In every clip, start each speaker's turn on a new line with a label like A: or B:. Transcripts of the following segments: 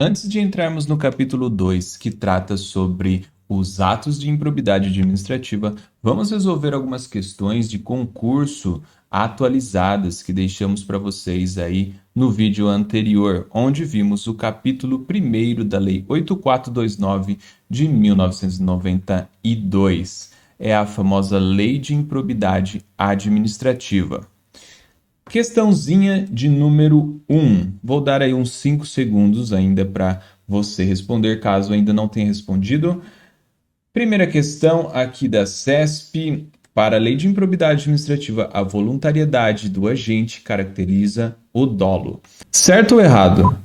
A: Antes de entrarmos no capítulo 2, que trata sobre os atos de improbidade administrativa, vamos resolver algumas questões de concurso atualizadas que deixamos para vocês aí no vídeo anterior, onde vimos o capítulo 1º da Lei 8429 de 1992. É a famosa Lei de Improbidade Administrativa. Questãozinha de número 1. Vou dar aí uns 5 segundos ainda para você responder, caso ainda não tenha respondido. Primeira questão aqui da CESP. Para a lei de improbidade administrativa, a voluntariedade do agente caracteriza o dolo. Certo ou errado?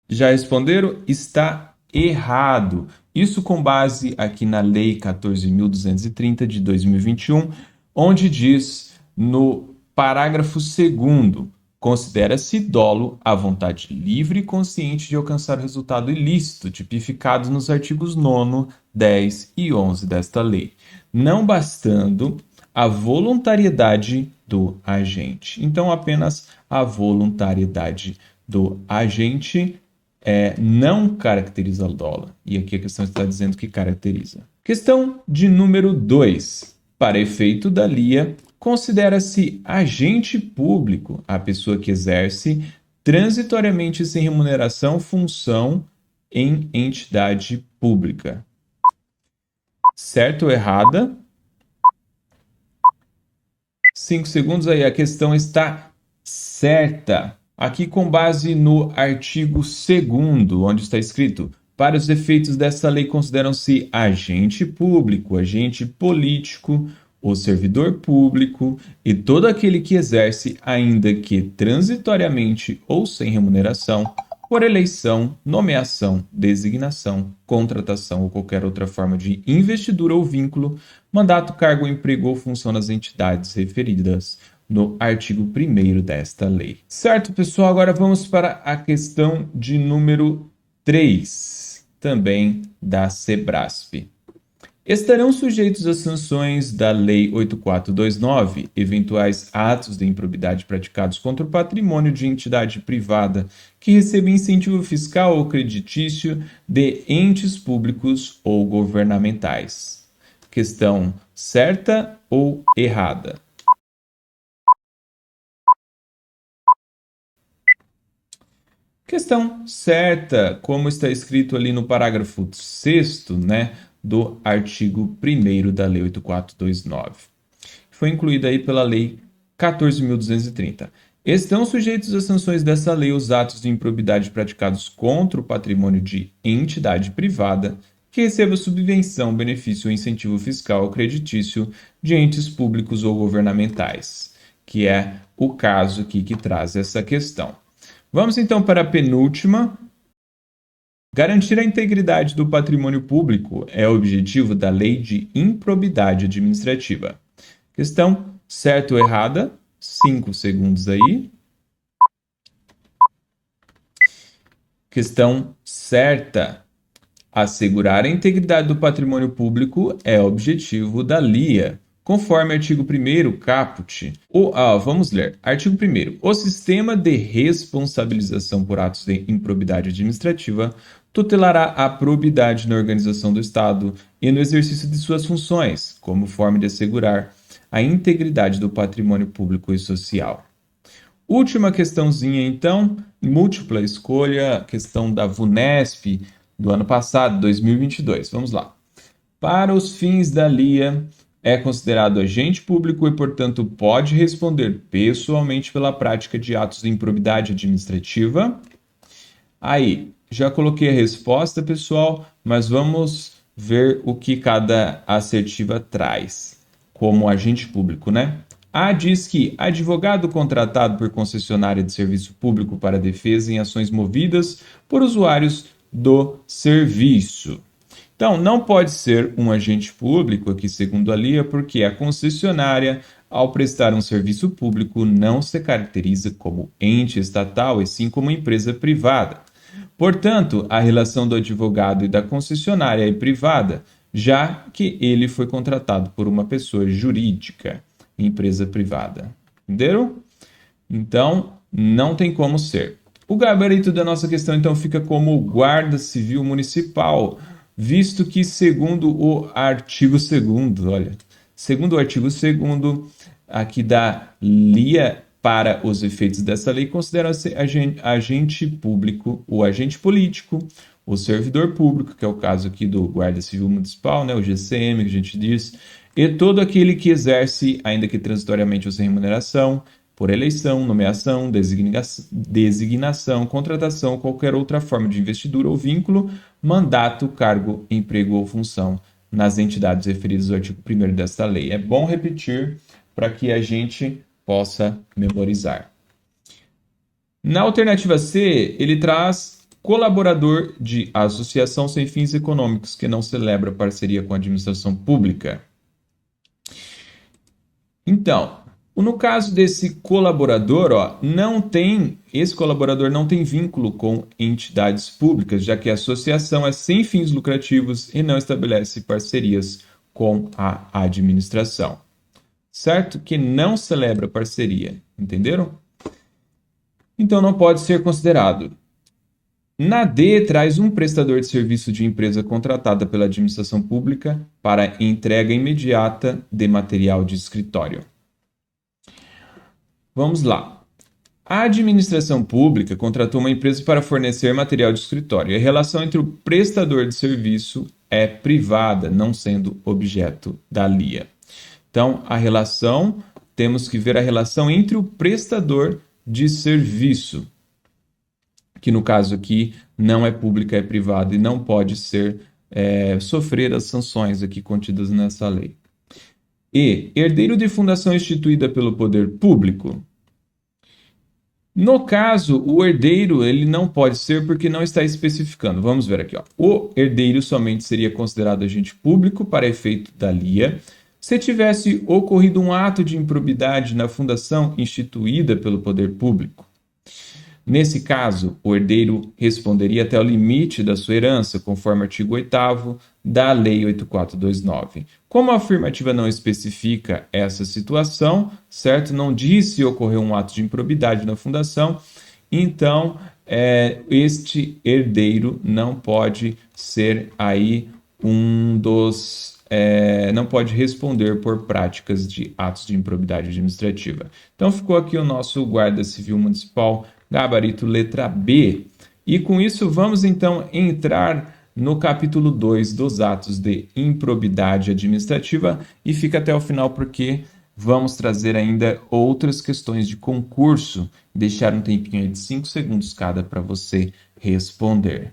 A: Já responderam? Está errado. Isso com base aqui na Lei 14.230 de 2021, onde diz no parágrafo 2º, considera-se dolo a vontade livre e consciente de alcançar o resultado ilícito, tipificado nos artigos 9º, 10 e 11 desta lei, não bastando a voluntariedade do agente. Então, apenas a voluntariedade do agente não caracteriza o dolo. E aqui a questão está dizendo que caracteriza. Questão de número 2. Para efeito da LIA, considera-se agente público a pessoa que exerce transitoriamente sem remuneração função em entidade pública. Certo ou errada? 5 segundos aí, a questão está certa. Aqui com base no artigo 2º, onde está escrito: para os efeitos desta lei consideram-se agente público, agente político, o servidor público e todo aquele que exerce, ainda que transitoriamente ou sem remuneração, por eleição, nomeação, designação, contratação ou qualquer outra forma de investidura ou vínculo, mandato, cargo, emprego ou função nas entidades referidas no artigo 1º desta lei. Certo, pessoal? Agora vamos para a questão de número 3, também da Sebrasp. Estarão sujeitos às sanções da Lei 8429 eventuais atos de improbidade praticados contra o patrimônio de entidade privada que receba incentivo fiscal ou creditício de entes públicos ou governamentais. Questão certa ou errada? Questão certa, como está escrito ali no parágrafo 6º, né, do artigo 1º da Lei 8429. Foi incluída aí pela Lei 14.230. Estão sujeitos às sanções dessa lei os atos de improbidade praticados contra o patrimônio de entidade privada que receba subvenção, benefício ou incentivo fiscal ou creditício de entes públicos ou governamentais, que é o caso aqui que traz essa questão. Vamos então para a penúltima. Garantir a integridade do patrimônio público é o objetivo da Lei de Improbidade Administrativa. Questão certa ou errada? 5 segundos aí. Questão certa. Assegurar a integridade do patrimônio público é o objetivo da LIA. Conforme artigo 1º, caput. Vamos ler. Artigo 1º. O sistema de responsabilização por atos de improbidade administrativa tutelará a probidade na organização do Estado e no exercício de suas funções, como forma de assegurar a integridade do patrimônio público e social. Última questãozinha, então, múltipla escolha, questão da VUNESP do ano passado, 2022. Vamos lá. Para os fins da LIA, é considerado agente público e, portanto, pode responder pessoalmente pela prática de atos de improbidade administrativa. Aí, já coloquei a resposta, pessoal, mas vamos ver o que cada assertiva traz como agente público, né? A diz que advogado contratado por concessionária de serviço público para defesa em ações movidas por usuários do serviço. Então, não pode ser um agente público, aqui segundo a LIA, porque a concessionária, ao prestar um serviço público, não se caracteriza como ente estatal, e sim como empresa privada. Portanto, a relação do advogado e da concessionária é privada, já que ele foi contratado por uma pessoa jurídica, empresa privada. Entenderam? Então, não tem como ser. O gabarito da nossa questão, então, fica como Guarda Civil Municipal, visto que, segundo o artigo 2º, olha, segundo o artigo 2º, aqui da LIA, para os efeitos dessa lei, considera-se agente público, o agente político, o servidor público, que é o caso aqui do Guarda Civil Municipal, né, o GCM, que a gente diz, e todo aquele que exerce, ainda que transitoriamente ou sem remuneração, por eleição, nomeação, designação, contratação ou qualquer outra forma de investidura ou vínculo, mandato, cargo, emprego ou função nas entidades referidas ao artigo 1º desta lei. É bom repetir para que a gente possa memorizar. Na alternativa C, ele traz colaborador de associação sem fins econômicos que não celebra parceria com a administração pública. Então, no caso desse colaborador, esse colaborador não tem vínculo com entidades públicas, já que a associação é sem fins lucrativos e não estabelece parcerias com a administração. Certo? Que não celebra parceria, entenderam? Então não pode ser considerado. Na D, traz um prestador de serviço de empresa contratada pela administração pública para entrega imediata de material de escritório. Vamos lá. A administração pública contratou uma empresa para fornecer material de escritório e a relação entre o prestador de serviço é privada, não sendo objeto da LIA. Então, temos que ver a relação entre o prestador de serviço, que no caso aqui não é pública, é privada e não pode sofrer as sanções aqui contidas nessa lei. E herdeiro de fundação instituída pelo poder público. No caso, o herdeiro ele não pode ser porque não está especificando. Vamos ver aqui. O herdeiro somente seria considerado agente público para efeito da LIA se tivesse ocorrido um ato de improbidade na fundação instituída pelo poder público. Nesse caso, o herdeiro responderia até o limite da sua herança, conforme o artigo 8º da Lei 8429. Como a afirmativa não especifica essa situação, certo? Não diz se ocorreu um ato de improbidade na fundação, então este herdeiro não pode ser aí não pode responder por práticas de atos de improbidade administrativa. Então ficou aqui o nosso Guarda Civil Municipal, gabarito letra B. E com isso vamos então entrar no capítulo 2 dos atos de improbidade administrativa e fica até o final porque vamos trazer ainda outras questões de concurso, deixar um tempinho aí de 5 segundos cada para você responder.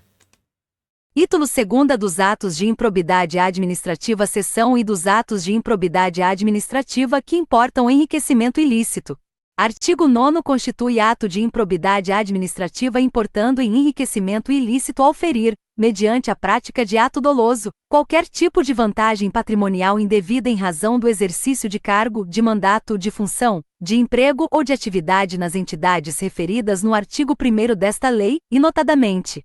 B: Título 2º dos atos de improbidade administrativa, seção e dos atos de improbidade administrativa que importam enriquecimento ilícito. Artigo 9º constitui ato de improbidade administrativa importando em enriquecimento ilícito ao ferir, mediante a prática de ato doloso, qualquer tipo de vantagem patrimonial indevida em razão do exercício de cargo, de mandato, de função, de emprego ou de atividade nas entidades referidas no artigo 1º desta lei, e notadamente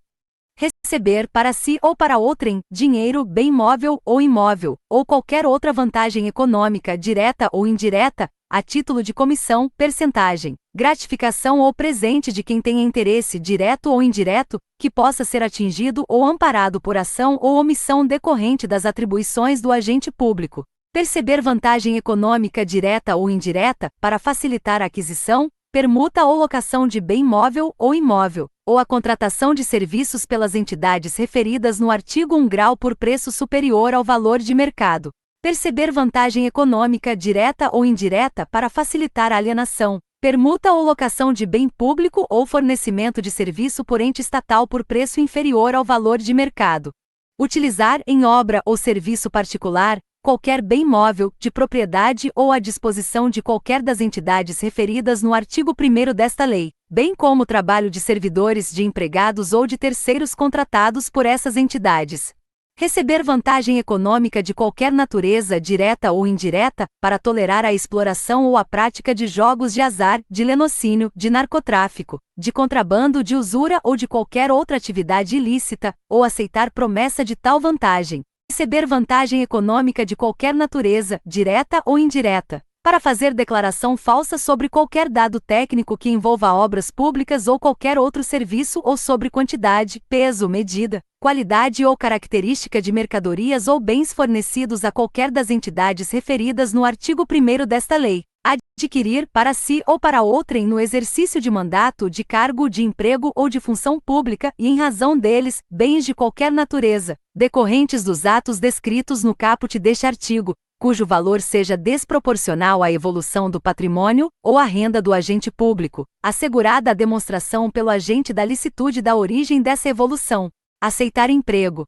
B: receber para si ou para outrem, dinheiro, bem móvel ou imóvel, ou qualquer outra vantagem econômica, direta ou indireta, a título de comissão, percentagem, gratificação ou presente de quem tenha interesse direto ou indireto, que possa ser atingido ou amparado por ação ou omissão decorrente das atribuições do agente público. Perceber vantagem econômica direta ou indireta, para facilitar a aquisição, permuta ou locação de bem móvel ou imóvel, ou a contratação de serviços pelas entidades referidas no artigo 1 grau por preço superior ao valor de mercado. Perceber vantagem econômica direta ou indireta para facilitar a alienação, permuta ou locação de bem público ou fornecimento de serviço por ente estatal por preço inferior ao valor de mercado. Utilizar em obra ou serviço particular qualquer bem móvel, de propriedade ou à disposição de qualquer das entidades referidas no artigo 1º desta lei, bem como o trabalho de servidores, de empregados ou de terceiros contratados por essas entidades. Receber vantagem econômica de qualquer natureza, direta ou indireta, para tolerar a exploração ou a prática de jogos de azar, de lenocínio, de narcotráfico, de contrabando, de usura ou de qualquer outra atividade ilícita, ou aceitar promessa de tal vantagem. Receber vantagem econômica de qualquer natureza, direta ou indireta, para fazer declaração falsa sobre qualquer dado técnico que envolva obras públicas ou qualquer outro serviço ou sobre quantidade, peso, medida, qualidade ou característica de mercadorias ou bens fornecidos a qualquer das entidades referidas no artigo 1º desta lei, adquirir para si ou para outrem no exercício de mandato, de cargo, de emprego ou de função pública e em razão deles, bens de qualquer natureza, decorrentes dos atos descritos no caput deste artigo, cujo valor seja desproporcional à evolução do patrimônio ou à renda do agente público, assegurada a demonstração pelo agente da licitude da origem dessa evolução, aceitar emprego,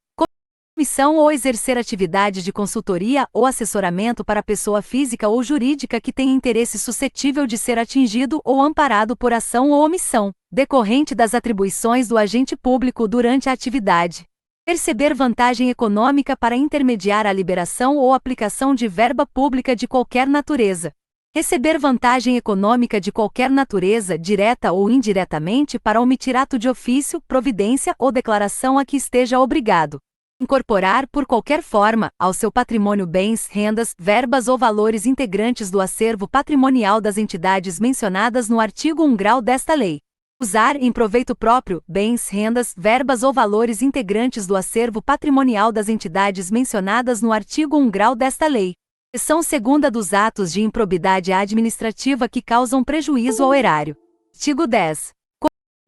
B: comissão ou exercer atividade de consultoria ou assessoramento para pessoa física ou jurídica que tenha interesse suscetível de ser atingido ou amparado por ação ou omissão, decorrente das atribuições do agente público durante a atividade. Perceber vantagem econômica para intermediar a liberação ou aplicação de verba pública de qualquer natureza. Receber vantagem econômica de qualquer natureza, direta ou indiretamente, para omitir ato de ofício, providência ou declaração a que esteja obrigado. Incorporar, por qualquer forma, ao seu patrimônio bens, rendas, verbas ou valores integrantes do acervo patrimonial das entidades mencionadas no artigo 1º desta lei. Usar, em proveito próprio, bens, rendas, verbas ou valores integrantes do acervo patrimonial das entidades mencionadas no artigo 1º desta lei. Seção 2ª dos atos de improbidade administrativa que causam prejuízo ao erário. Artigo 10.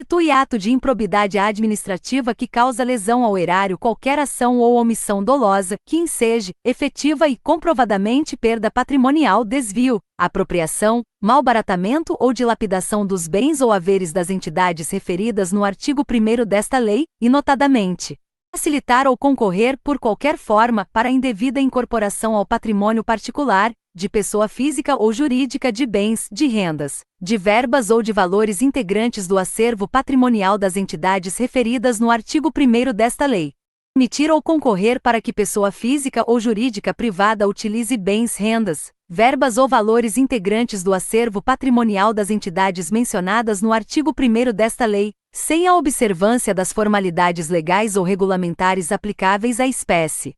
B: Constitui ato de improbidade administrativa que causa lesão ao erário qualquer ação ou omissão dolosa, que enseje, efetiva e comprovadamente perda patrimonial, desvio, apropriação, malbaratamento ou dilapidação dos bens ou haveres das entidades referidas no artigo 1º desta lei, e notadamente facilitar ou concorrer por qualquer forma para a indevida incorporação ao patrimônio particular, de pessoa física ou jurídica de bens, de rendas, de verbas ou de valores integrantes do acervo patrimonial das entidades referidas no artigo 1º desta lei. Permitir ou concorrer para que pessoa física ou jurídica privada utilize bens, rendas, verbas ou valores integrantes do acervo patrimonial das entidades mencionadas no artigo 1º desta lei, sem a observância das formalidades legais ou regulamentares aplicáveis à espécie.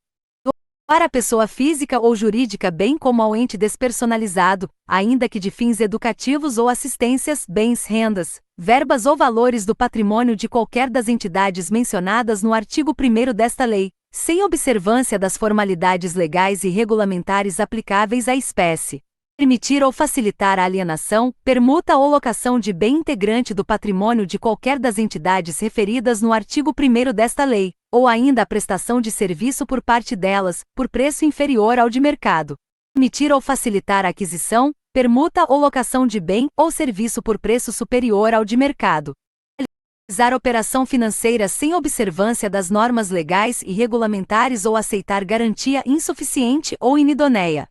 B: Para a pessoa física ou jurídica bem como ao ente despersonalizado, ainda que de fins educativos ou assistências, bens, rendas, verbas ou valores do patrimônio de qualquer das entidades mencionadas no artigo 1º desta lei, sem observância das formalidades legais e regulamentares aplicáveis à espécie. Permitir ou facilitar a alienação, permuta ou locação de bem integrante do patrimônio de qualquer das entidades referidas no artigo 1º desta lei, ou ainda a prestação de serviço por parte delas, por preço inferior ao de mercado. Permitir ou facilitar a aquisição, permuta ou locação de bem ou serviço por preço superior ao de mercado. Realizar operação financeira sem observância das normas legais e regulamentares ou aceitar garantia insuficiente ou inidoneia.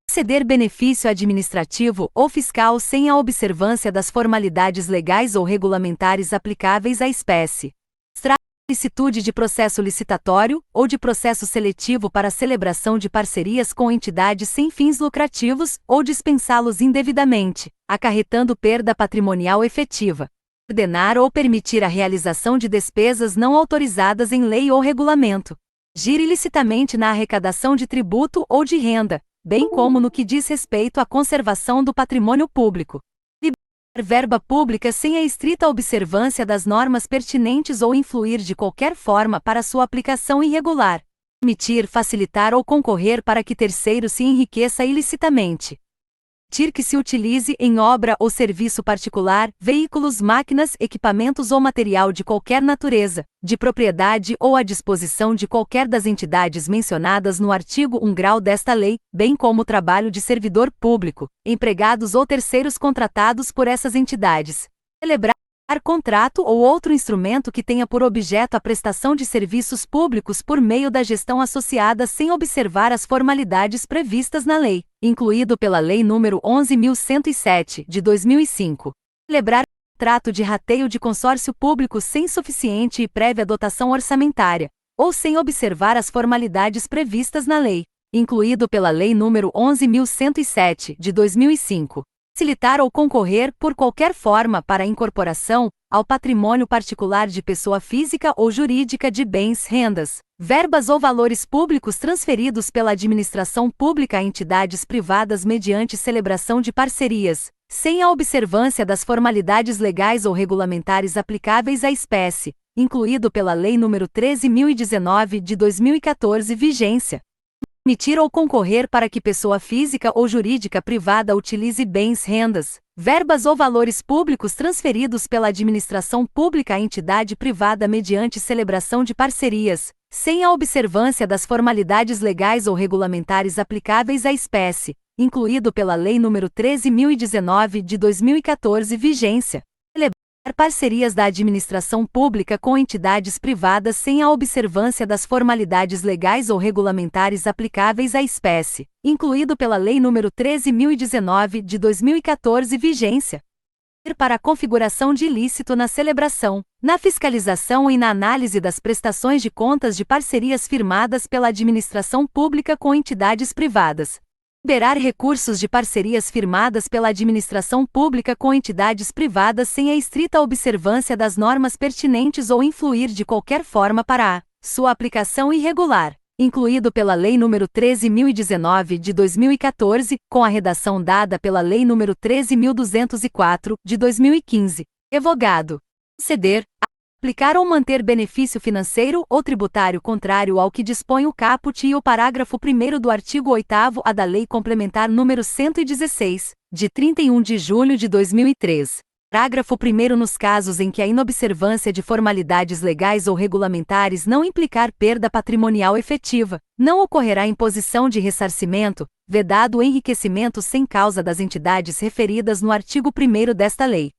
B: Conceder benefício administrativo ou fiscal sem a observância das formalidades legais ou regulamentares aplicáveis à espécie. Licitude de processo licitatório ou de processo seletivo para celebração de parcerias com entidades sem fins lucrativos ou dispensá-los indevidamente, acarretando perda patrimonial efetiva. Ordenar ou permitir a realização de despesas não autorizadas em lei ou regulamento. Agir ilicitamente na arrecadação de tributo ou de renda, bem como no que diz respeito à conservação do patrimônio público. Verba pública sem a estrita observância das normas pertinentes ou influir de qualquer forma para sua aplicação irregular. Permitir, facilitar ou concorrer para que terceiro se enriqueça ilicitamente. Permitir que se utilize em obra ou serviço particular, veículos, máquinas, equipamentos ou material de qualquer natureza, de propriedade ou à disposição de qualquer das entidades mencionadas no artigo 1º desta lei, bem como o trabalho de servidor público, empregados ou terceiros contratados por essas entidades. Celebrar contrato ou outro instrumento que tenha por objeto a prestação de serviços públicos por meio da gestão associada sem observar as formalidades previstas na lei, incluído pela Lei nº 11.107, de 2005. Celebrar contrato de rateio de consórcio público sem suficiente e prévia dotação orçamentária, ou sem observar as formalidades previstas na lei, incluído pela Lei nº 11.107, de 2005. facilitar ou concorrer por qualquer forma para a incorporação ao patrimônio particular de pessoa física ou jurídica de bens, rendas, verbas ou valores públicos transferidos pela administração pública a entidades privadas mediante celebração de parcerias, sem a observância das formalidades legais ou regulamentares aplicáveis à espécie, incluído pela Lei nº 13.019 de 2014 vigência. Permitir ou concorrer para que pessoa física ou jurídica privada utilize bens, rendas, verbas ou valores públicos transferidos pela administração pública à entidade privada mediante celebração de parcerias, sem a observância das formalidades legais ou regulamentares aplicáveis à espécie, incluído pela Lei nº 13.019 de 2014 vigência. Parcerias da administração pública com entidades privadas sem a observância das formalidades legais ou regulamentares aplicáveis à espécie, incluído pela Lei nº 13.019 de 2014 vigência. Para a configuração de ilícito na celebração, na fiscalização e na análise das prestações de contas de parcerias firmadas pela administração pública com entidades privadas. Liberar recursos de parcerias firmadas pela administração pública com entidades privadas sem a estrita observância das normas pertinentes ou influir de qualquer forma para a sua aplicação irregular, incluído pela Lei nº 13.019 de 2014, com a redação dada pela Lei nº 13.204 de 2015. Revogado. Conceder, aplicar ou manter benefício financeiro ou tributário contrário ao que dispõe o caput e o parágrafo 1º do artigo 8º-A da Lei Complementar nº 116, de 31 de julho de 2003. Parágrafo 1º nos casos em que a inobservância de formalidades legais ou regulamentares não implicar perda patrimonial efetiva, não ocorrerá imposição de ressarcimento, vedado o enriquecimento sem causa das entidades referidas no artigo 1º desta lei.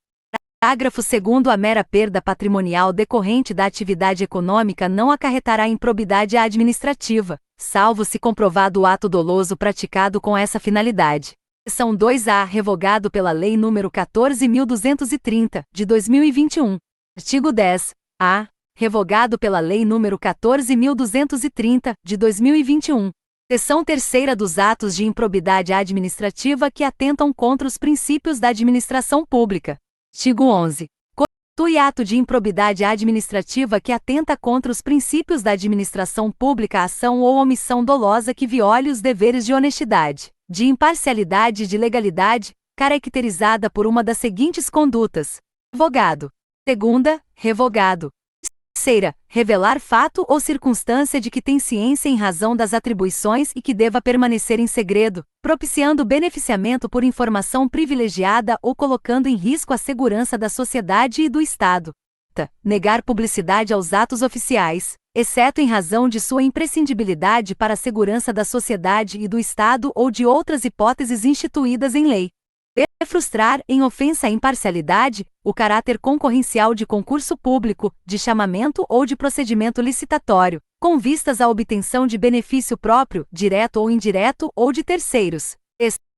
B: Parágrafo 2º a mera perda patrimonial decorrente da atividade econômica não acarretará improbidade administrativa, salvo se comprovado o ato doloso praticado com essa finalidade. Seção 2A revogado pela Lei nº 14.230, de 2021. Artigo 10-A revogado pela Lei nº 14.230, de 2021. Seção 3ª dos atos de improbidade administrativa que atentam contra os princípios da administração pública. Artigo 11. Constitui ato de improbidade administrativa que atenta contra os princípios da administração pública a ação ou omissão dolosa que viole os deveres de honestidade, de imparcialidade e de legalidade, caracterizada por uma das seguintes condutas: revogado. Segunda, revogado. Terceira, revelar fato ou circunstância de que tem ciência em razão das atribuições e que deva permanecer em segredo, propiciando beneficiamento por informação privilegiada ou colocando em risco a segurança da sociedade e do Estado. Negar publicidade aos atos oficiais, exceto em razão de sua imprescindibilidade para a segurança da sociedade e do Estado ou de outras hipóteses instituídas em lei. Frustrar, em ofensa à imparcialidade, o caráter concorrencial de concurso público, de chamamento ou de procedimento licitatório, com vistas à obtenção de benefício próprio, direto ou indireto, ou de terceiros.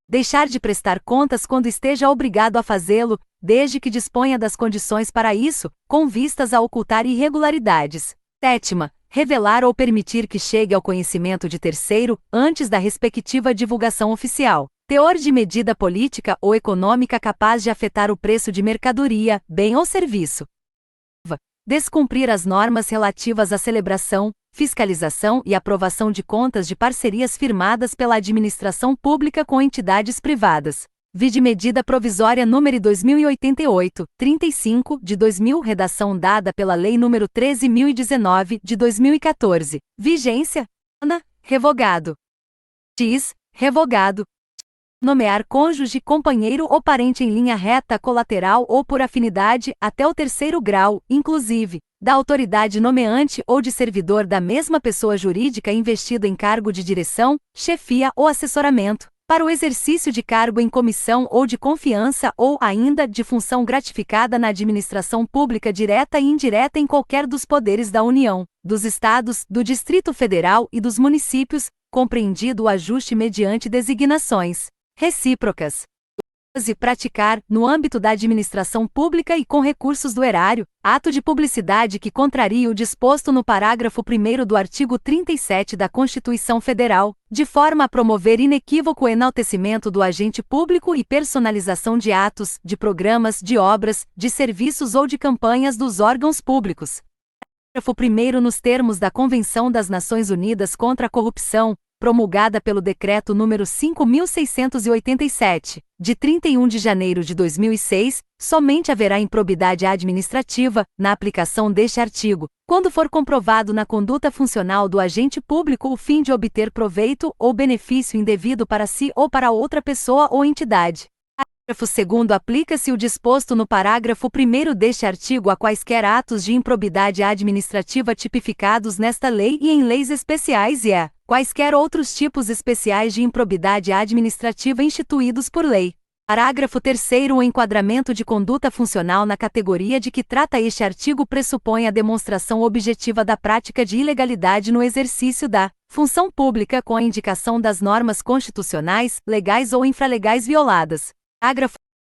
B: Deixar de prestar contas quando esteja obrigado a fazê-lo, desde que disponha das condições para isso, com vistas a ocultar irregularidades. Sétima, revelar ou permitir que chegue ao conhecimento de terceiro, antes da respectiva divulgação oficial, teor de medida política ou econômica capaz de afetar o preço de mercadoria, bem ou serviço. Descumprir as normas relativas à celebração, fiscalização e aprovação de contas de parcerias firmadas pela administração pública com entidades privadas. Vide medida provisória número 2088, 35, de 2000, redação dada pela Lei nº 13.019, de 2014. Vigência: revogado. Revogado. Nomear cônjuge, companheiro ou parente em linha reta, colateral ou por afinidade, até o 3º grau, inclusive, da autoridade nomeante ou de servidor da mesma pessoa jurídica investido em cargo de direção, chefia ou assessoramento, para o exercício de cargo em comissão ou de confiança ou, ainda, de função gratificada na administração pública direta e indireta em qualquer dos poderes da União, dos Estados, do Distrito Federal e dos municípios, compreendido o ajuste mediante designações recíprocas. e praticar, no âmbito da administração pública e com recursos do erário, ato de publicidade que contraria o disposto no parágrafo 1º do artigo 37 da Constituição Federal, de forma a promover inequívoco enaltecimento do agente público e personalização de atos, de programas, de obras, de serviços ou de campanhas dos órgãos públicos. Parágrafo 1º nos termos da Convenção das Nações Unidas contra a Corrupção, promulgada pelo Decreto nº 5.687, de 31 de janeiro de 2006, somente haverá improbidade administrativa, na aplicação deste artigo, quando for comprovado na conduta funcional do agente público o fim de obter proveito ou benefício indevido para si ou para outra pessoa ou entidade. Parágrafo 2º aplica-se o disposto no parágrafo 1º deste artigo a quaisquer atos de improbidade administrativa tipificados nesta lei e em leis especiais e a quaisquer outros tipos especiais de improbidade administrativa instituídos por lei. Parágrafo 3º o enquadramento de conduta funcional na categoria de que trata este artigo pressupõe a demonstração objetiva da prática de ilegalidade no exercício da função pública com a indicação das normas constitucionais, legais ou infralegais violadas. Parágrafo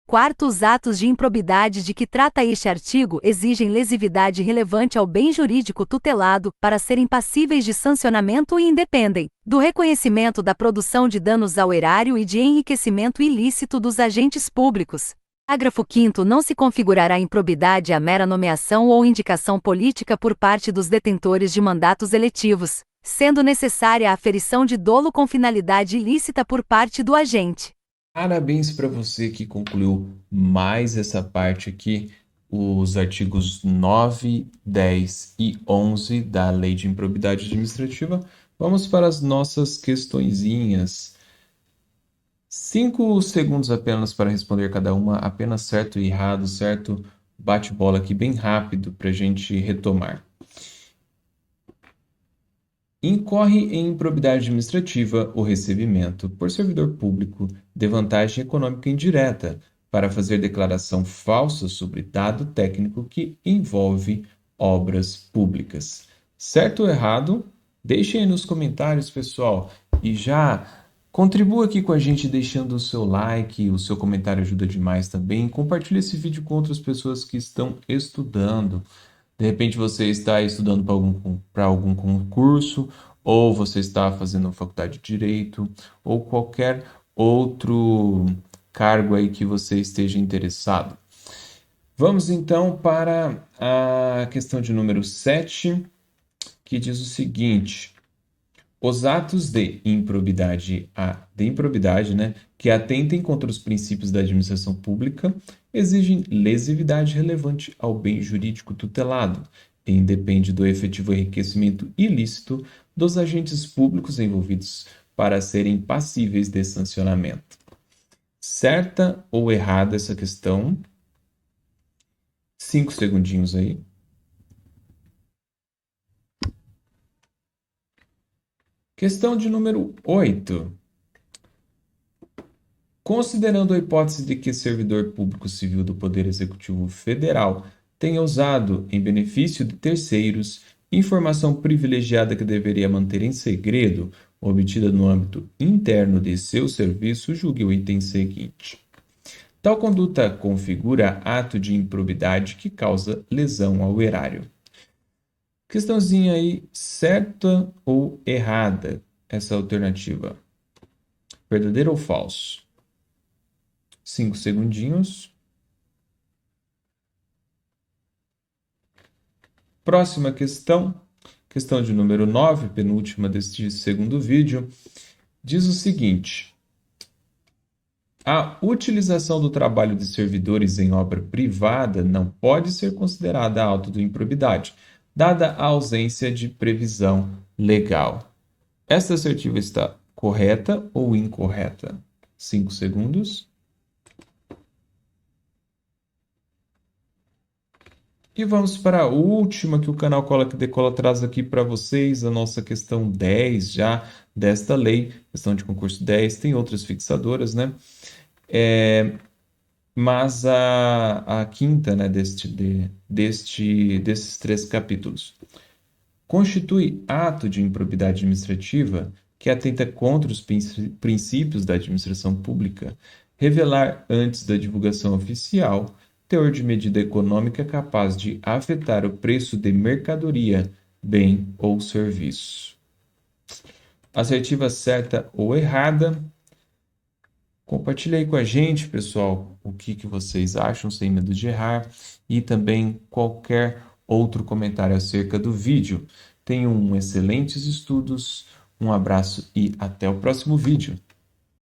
B: 4º os atos de improbidade de que trata este artigo exigem lesividade relevante ao bem jurídico tutelado, para serem passíveis de sancionamento e independem do reconhecimento da produção de danos ao erário e de enriquecimento ilícito dos agentes públicos. Parágrafo 5º não se configurará improbidade a mera nomeação ou indicação política por parte dos detentores de mandatos eletivos, sendo necessária a aferição de dolo com finalidade ilícita por parte do agente.
A: Parabéns para você que concluiu mais essa parte aqui, os artigos 9, 10 e 11 da Lei de Improbidade Administrativa. Vamos para as nossas questõezinhas. 5 segundos apenas para responder cada uma, apenas certo e errado, certo? Bate-bola aqui bem rápido para a gente retomar. Incorre em improbidade administrativa o recebimento, por servidor público, de vantagem econômica indireta para fazer declaração falsa sobre dado técnico que envolve obras públicas. Certo ou errado? Deixem aí nos comentários, pessoal, e já contribua aqui com a gente deixando o seu like, o seu comentário ajuda demais também. Compartilhe esse vídeo com outras pessoas que estão estudando. De repente você está estudando para algum concurso, ou você está fazendo faculdade de Direito, ou qualquer outro cargo aí que você esteja interessado. Vamos então para a questão de número 7, que diz o seguinte: os atos de improbidade, que atentem contra os princípios da administração pública exigem lesividade relevante ao bem jurídico tutelado e independe do efetivo enriquecimento ilícito dos agentes públicos envolvidos para serem passíveis de sancionamento. Certa ou errada essa questão? 5 segundinhos aí. Questão de número 8. Considerando a hipótese de que servidor público civil do Poder Executivo Federal tenha usado, em benefício de terceiros, informação privilegiada que deveria manter em segredo, obtida no âmbito interno de seu serviço, julgue o item seguinte. Tal conduta configura ato de improbidade que causa lesão ao erário. Questãozinha aí, certa ou errada essa alternativa? Verdadeiro ou falso? 5 segundinhos. Próxima questão, questão de número 9, penúltima deste segundo vídeo, diz o seguinte: a utilização do trabalho de servidores em obra privada não pode ser considerada auto de improbidade, dada a ausência de previsão legal. Esta assertiva está correta ou incorreta? 5 segundos. E vamos para a última que o canal Cola que Decola traz aqui para vocês, a nossa questão 10 já desta lei, questão de concurso 10, tem outras fixadoras, né? Mas a quinta, né, desses 3 capítulos. Constitui ato de improbidade administrativa que atenta contra os princípios da administração pública revelar antes da divulgação oficial teor de medida econômica capaz de afetar o preço de mercadoria, bem ou serviço. Assertiva certa ou errada? Compartilhe aí com a gente, pessoal, o que vocês acham, sem medo de errar, e também qualquer outro comentário acerca do vídeo. Tenham excelentes estudos, um abraço e até o próximo vídeo.